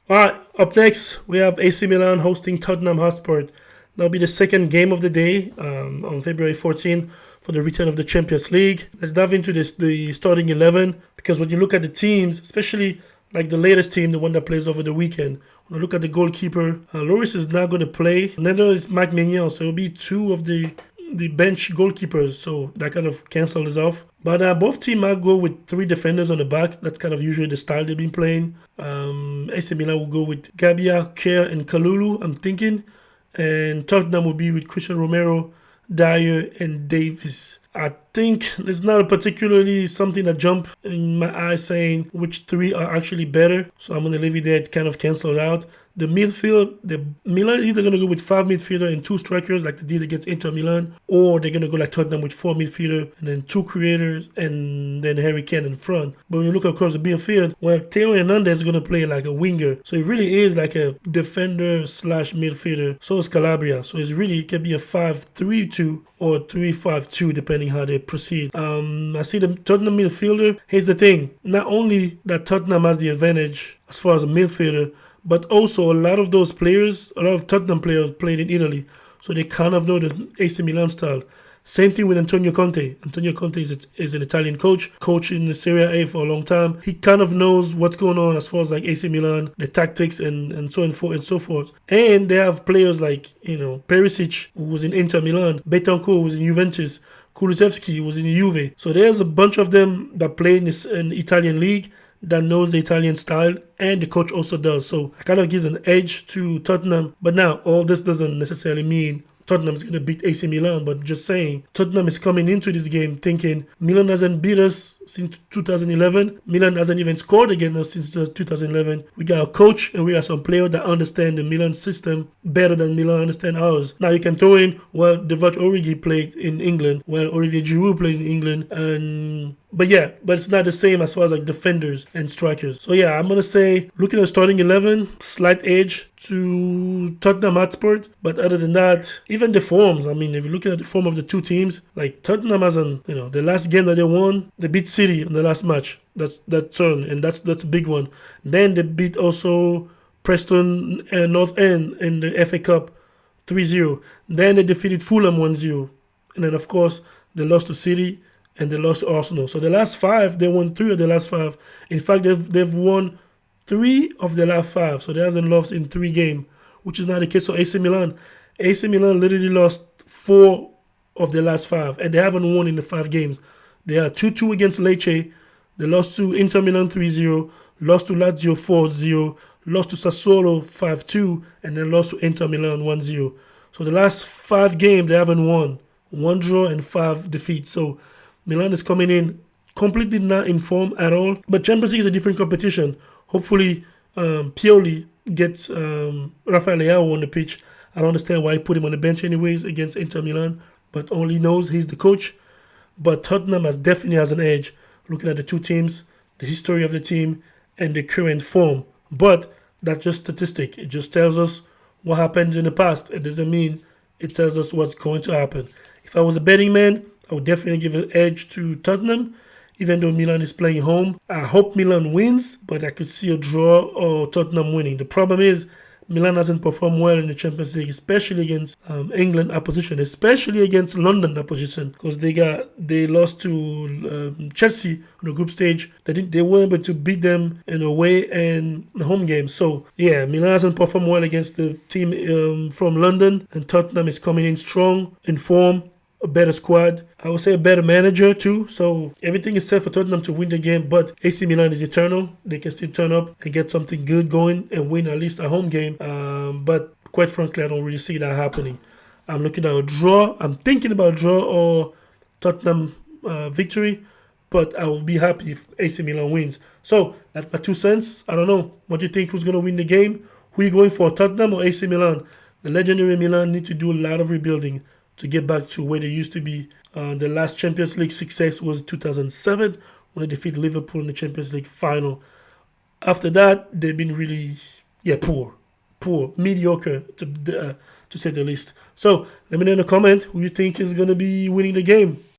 All right, up next, we have AC Milan hosting Tottenham Hotspur. That'll be the second game of the day on February 14 for the return of the Champions League. Let's dive into the starting 11 because when you look at the teams, especially like the latest team, the one that plays over the weekend, when I look at the goalkeeper, Loris is not going to play. Neither is Mike Mignon, so it'll be two of the bench goalkeepers, so that kind of cancels this off. But both teams might go with three defenders on the back. That's kind of usually the style they've been playing. AC Milan will go with Gabia, Kerr, and Kalulu, I'm thinking. And Tottenham will be with Christian Romero, Dyer, and Davis. I think there's not a particularly something that jump in my eye saying which three are actually better. So I'm going to leave it there to kind of cancel it out. The midfield, the Milan either going to go with 5 midfielder and 2 strikers like they did against Inter Milan, or they're going to go like Tottenham with 4 midfielder and then 2 creators and then Harry Kane in front. But when you look across the midfield, well, Theo Hernandez is going to play like a winger. So it really is like a defender slash midfielder. So is Calabria. So it can be a 5-3-2 or 3-5-2 depending how they proceed. I see the Tottenham midfielder. Here's the thing. Not only that Tottenham has the advantage as far as a midfielder, but also a lot of those players, a lot of Tottenham players played in Italy. So they kind of know the AC Milan style. Same thing with Antonio Conte. Antonio Conte is an Italian coach in the Serie A for a long time. He kind of knows what's going on as far as like AC Milan, the tactics and so and so forth. And they have players like, Perisic, who was in Inter Milan, Betancourt, who was in Juventus, Kulusevski was in Juve. So there's a bunch of them that play in the Italian league that knows the Italian style, and the coach also does. So I kind of give an edge to Tottenham. But now, all this doesn't necessarily mean Tottenham is going to beat AC Milan, but just saying, Tottenham is coming into this game thinking Milan hasn't beat us since 2011. Milan hasn't even scored against us since 2011. We got a coach and we got some players that understand the Milan system better than Milan understand ours. Now you can throw in, Divock Origi played in England, Olivier Giroud plays in England, but it's not the same as far as like defenders and strikers. So yeah, I'm going to say, looking at starting 11, slight edge to Tottenham Hotspur. But other than that, even the forms, if you're looking at the form of the two teams, like Tottenham hasn't, the last game that they won, they beat City in the last match. That's turn, and that's a big one. Then they beat also Preston and North End in the FA Cup 3-0. Then they defeated Fulham 1-0. And then, of course, they lost to City and they lost to Arsenal. So the last 5, they won 3 of the last 5. In fact, they've won 3 of the last 5. So they haven't lost in 3 games, which is not the case for AC Milan. AC Milan literally lost 4 of the last 5, and they haven't won in the 5 games. They are 2-2 against Lecce. They lost to Inter Milan 3-0, lost to Lazio 4-0, lost to Sassuolo 5-2, and then lost to Inter Milan 1-0. So the last 5 games, they haven't won. 1 draw and 5 defeats. So Milan is coming in completely not in form at all. But Champions League is a different competition. Hopefully, Pioli gets Rafael Leao on the pitch. I don't understand why he put him on the bench anyways against Inter Milan, but only knows he's the coach. But Tottenham definitely has an edge, looking at the two teams, the history of the team, and the current form. But that's just statistic. It just tells us what happened in the past. It doesn't mean it tells us what's going to happen. If I was a betting man, I would definitely give an edge to Tottenham, even though Milan is playing home. I hope Milan wins, but I could see a draw or Tottenham winning. The problem is Milan hasn't performed well in the Champions League, especially against England opposition, especially against London opposition, because they lost to Chelsea on the group stage. They weren't able to beat them in away and home games. So yeah, Milan hasn't performed well against the team from London, and Tottenham is coming in strong, in form, a better squad. I would say a better manager too. So everything is set for Tottenham to win the game, but AC Milan is eternal. They can still turn up and get something good going and win at least a home game. But quite frankly, I don't really see that happening. I'm looking at a draw. I'm thinking about a draw or Tottenham victory, but I will be happy if AC Milan wins. So that's my 2 cents. I don't know. What do you think? Who's going to win the game? Who are you going for, Tottenham or AC Milan? The legendary Milan need to do a lot of rebuilding to get back to where they used to be. The last Champions League success was 2007 when they defeated Liverpool in the Champions League final. After that, they've been really, poor, mediocre to say the least. So let me know in the comment who you think is going to be winning the game.